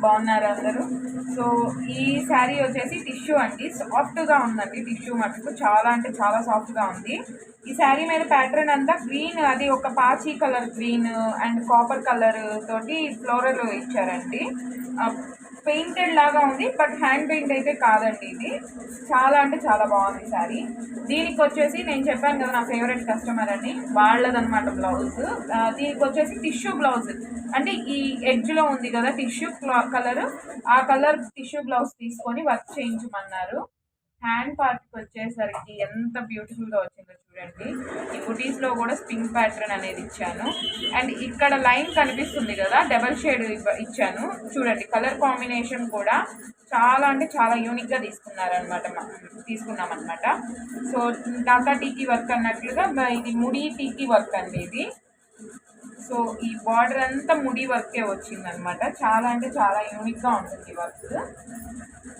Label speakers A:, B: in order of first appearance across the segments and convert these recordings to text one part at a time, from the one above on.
A: బాగున్నారు అందరూ. సో ఈ శారీ వచ్చేసి టిష్యూ అండి, సాఫ్ట్గా ఉందండి. టిష్యూ మటుకు చాలా అంటే చాలా సాఫ్ట్గా ఉంది. ఈ శారీ మీద ప్యాటర్న్ అంతా గ్రీన్, అది ఒక పాచీ colour green and copper colour తోటి ఫ్లోరల్ ఇచ్చారండి. పెయింటెడ్ లాగా ఉంది, బట్ హ్యాండ్ పెయింట్ అయితే కాదండి. ఇది చాలా అంటే చాలా బాగుంది శారీ. దీనికి వచ్చేసి నేను చెప్పాను కదా నా ఫేవరెట్ కస్టమర్ అని, వాళ్ళదనమాట బ్లౌజ్. దీనికి వచ్చేసి టిష్యూ బ్లౌజ్, అంటే ఈ ఎడ్జ్లో ఉంది కదా టిష్యూ కలర్, ఆ కలర్ టిష్యూ బ్లౌజ్ తీసుకొని వర్క్ చేయించమన్నారు. హ్యాండ్ పార్ట్కి వచ్చేసరికి ఎంత బ్యూటిఫుల్గా వచ్చిందో చూడండి. ఈ బుటీస్లో కూడా స్ప్రింగ్ ప్యాటర్న్ అనేది ఇచ్చాను. అండ్ ఇక్కడ లైన్ కనిపిస్తుంది కదా, డబల్ షేడ్ ఇచ్చాను చూడండి. కలర్ కాంబినేషన్ కూడా చాలా అంటే చాలా యూనిక్గా తీసుకున్నామన్నమాట. సో టాటా టీకీ వర్క్ అన్నట్లుగా ఇది ముడి టీకీ వర్క్ అండి ఇది. సో ఈ బార్డర్ అంతా ముడి వర్కే వచ్చిందనమాట. చాలా అంటే చాలా యూనిక్గా ఉంటుంది వర్క్,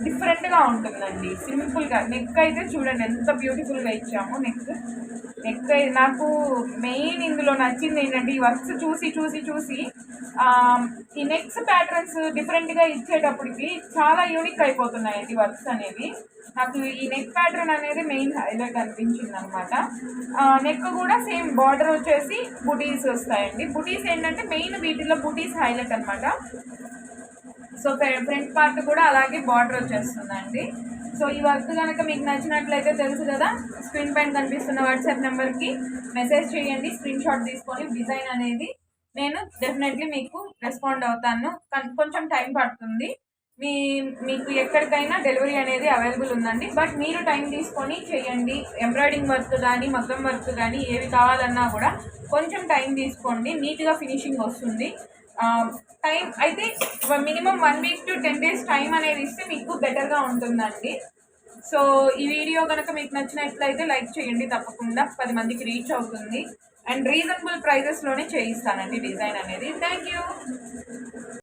A: డిఫరెంట్గా ఉంటుందండి. సింపుల్గా నెక్ అయితే చూడండి ఎంత బ్యూటిఫుల్గా ఇచ్చాము. నెక్ నాకు మెయిన్ ఇందులో నచ్చింది ఏంటంటే, ఈ వర్క్స్ చూసి చూసి చూసి ఈ నెక్స్ ప్యాటర్న్స్ డిఫరెంట్గా ఇచ్చేటప్పటికి చాలా యూనిక్ అయిపోతున్నాయండి వర్క్స్ అనేవి. నాకు ఈ నెక్ ప్యాటర్న్ అనేది మెయిన్ హైలైట్ అనిపించింది అనమాట. నెక్ కూడా సేమ్ బార్డర్ వచ్చేసి బుటీస్ వస్తాయండి. బుటీస్ ఏంటంటే మెయిన్ వీటిలో బుటీస్ హైలైట్ అనమాట. సో ఫ్రంట్ పార్ట్ కూడా అలాగే బార్డర్ వచ్చేస్తుందండి. సో ఈ వర్క్ కనుక మీకు నచ్చినట్లయితే తెలుసు కదా, స్క్రీన్ పైన కనిపిస్తున్న వాట్సాప్ నెంబర్కి మెసేజ్ చేయండి. స్క్రీన్ షాట్ తీసుకొని డిజైన్ అనేది నేను డెఫినెట్లీ మీకు రెస్పాండ్ అవుతాను. కొంచెం టైం పడుతుంది. మీకు ఎక్కడికైనా డెలివరీ అనేది అవైలబుల్ ఉందండి, బట్ మీరు టైం తీసుకొని చేయండి. ఎంబ్రాయిడింగ్ వర్క్ కానీ మగ్గం వర్క్ కానీ ఏవి కావాలన్నా కూడా కొంచెం టైం తీసుకోండి, నీట్గా ఫినిషింగ్ వస్తుంది. టైం అయితే minimum 1 week to 10 days time అనేది ఇస్తే మీకు బెటర్గా ఉంటుందండి. సో ఈ వీడియో కనుక మీకు నచ్చినట్లయితే లైక్ చేయండి, తప్పకుండా 10 మందికి రీచ్ అవుతుంది. అండ్ రీజనబుల్ ప్రైజెస్లోనే చేయిస్తానండి డిజైన్ అనేది. Thank you.